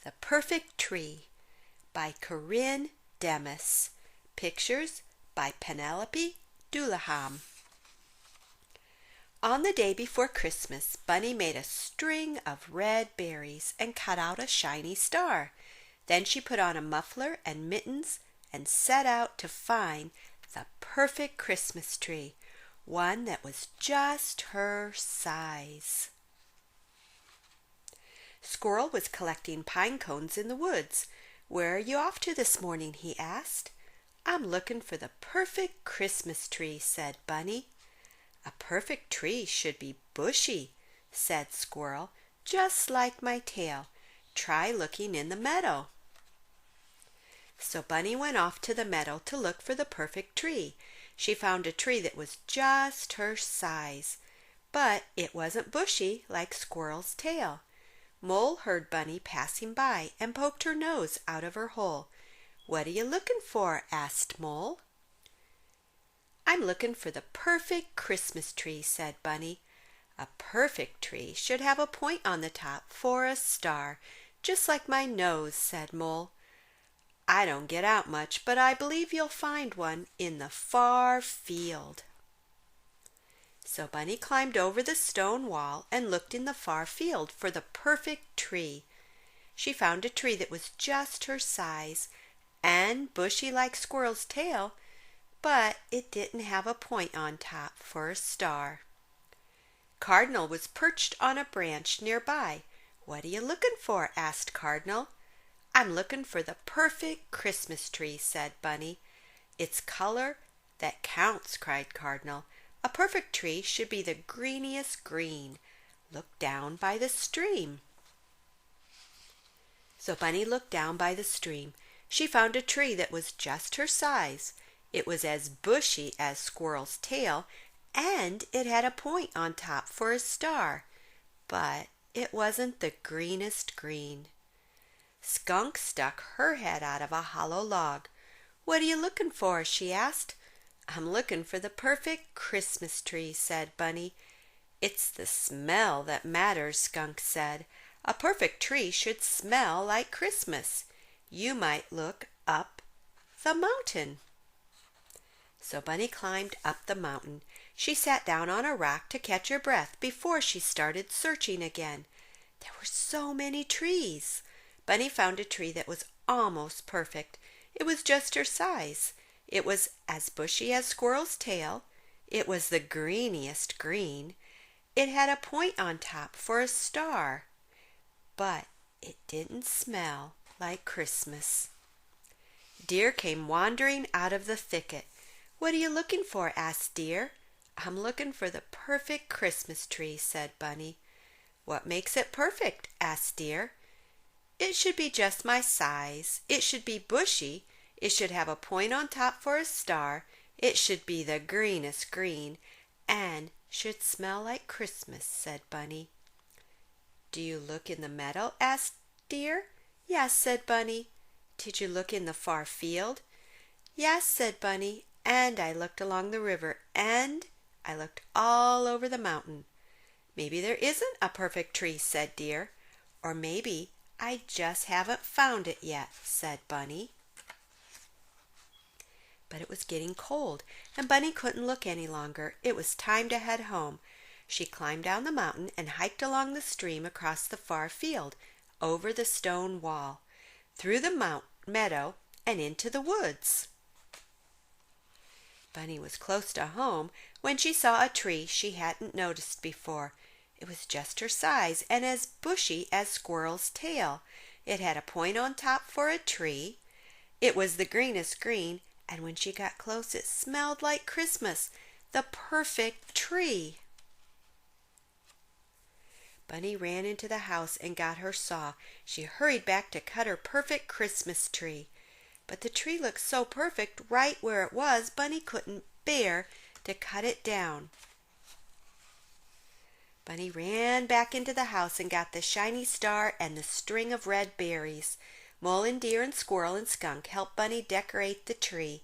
The Perfect Tree by Corinne, Demas. Pictures by Penelope, Dullaghan. On the day before Christmas, Bunny made a string of red berries and cut out a shiny star. Then she put on a muffler and mittens and set out to find the perfect Christmas tree, one that was just her size. Squirrel was collecting pine cones in the woods. "Where are you off to this morning?" he asked. "I'm looking for the perfect Christmas tree," said Bunny. "A perfect tree should be bushy," said Squirrel, "just like my tail. Try looking in the meadow." So Bunny went off to the meadow to look for the perfect tree. She found a tree that was just her size, but it wasn't bushy like Squirrel's tail. Mole heard Bunny passing by and poked her nose out of her hole. "What are you looking for?" asked Mole. "I'm looking for the perfect Christmas tree," said Bunny. "A perfect tree should have a point on the top for a star, just like my nose," said Mole. "I don't get out much, but I believe you'll find one in the far field." So Bunny climbed over the stone wall and looked in the far field for the perfect tree. She found a tree that was just her size and bushy like Squirrel's tail, but it didn't have a point on top for a star. Cardinal was perched on a branch nearby. "What are you looking for?" asked Cardinal. "I'm looking for the perfect Christmas tree," said Bunny. "It's color that counts," cried Cardinal. "A perfect tree should be the greeniest green. Look down by the stream." So Bunny looked down by the stream. She found a tree that was just her size. It was as bushy as Squirrel's tail, and it had a point on top for a star, but it wasn't the greenest green. Skunk stuck her head out of a hollow log. "What are you looking for?" she asked. "I'm looking for the perfect Christmas tree," said Bunny. "It's the smell that matters," Skunk said. "A perfect tree should smell like Christmas. You might look up the mountain." So Bunny climbed up the mountain. She sat down on a rock to catch her breath before she started searching again. There were so many trees. Bunny found a tree that was almost perfect. It was just her size. It was as bushy as Squirrel's tail. It was the greeniest green. It had a point on top for a star, but it didn't smell like Christmas. Deer came wandering out of the thicket. "What are you looking for?" asked Deer. "I'm looking for the perfect Christmas tree," said Bunny. "What makes it perfect?" asked Deer. "It should be just my size. It should be bushy. It should have a point on top for a star. It should be the greenest green, and should smell like Christmas," said Bunny. "Do you look in the meadow?" asked Deer. "Yes," said Bunny. "Did you look in the far field?" "Yes," said Bunny, "and I looked along the river, and I looked all over the mountain." "Maybe there isn't a perfect tree," said Deer. "Or maybe I just haven't found it yet," said Bunny. But it was getting cold, and Bunny couldn't look any longer. It was time to head home. She climbed down the mountain and hiked along the stream across the far field, over the stone wall, through the meadow, and into the woods. Bunny was close to home when she saw a tree she hadn't noticed before. It was just her size and as bushy as Squirrel's tail. It had a point on top for a tree. It was the greenest green, and when she got close it smelled like Christmas, the perfect tree. Bunny ran into the house and got her saw. She hurried back to cut her perfect Christmas tree. But the tree looked so perfect right where it was, Bunny couldn't bear to cut it down. Bunny ran back into the house and got the shiny star and the string of red berries. Mole and Deer and Squirrel and Skunk helped Bunny decorate the tree.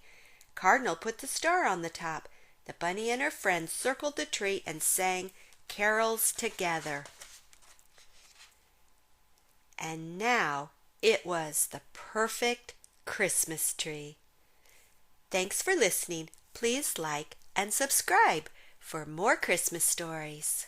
Cardinal put the star on the top. The bunny and her friends circled the tree and sang carols together. And now It was the perfect Christmas tree. Thanks for listening. Please like and subscribe for more Christmas stories.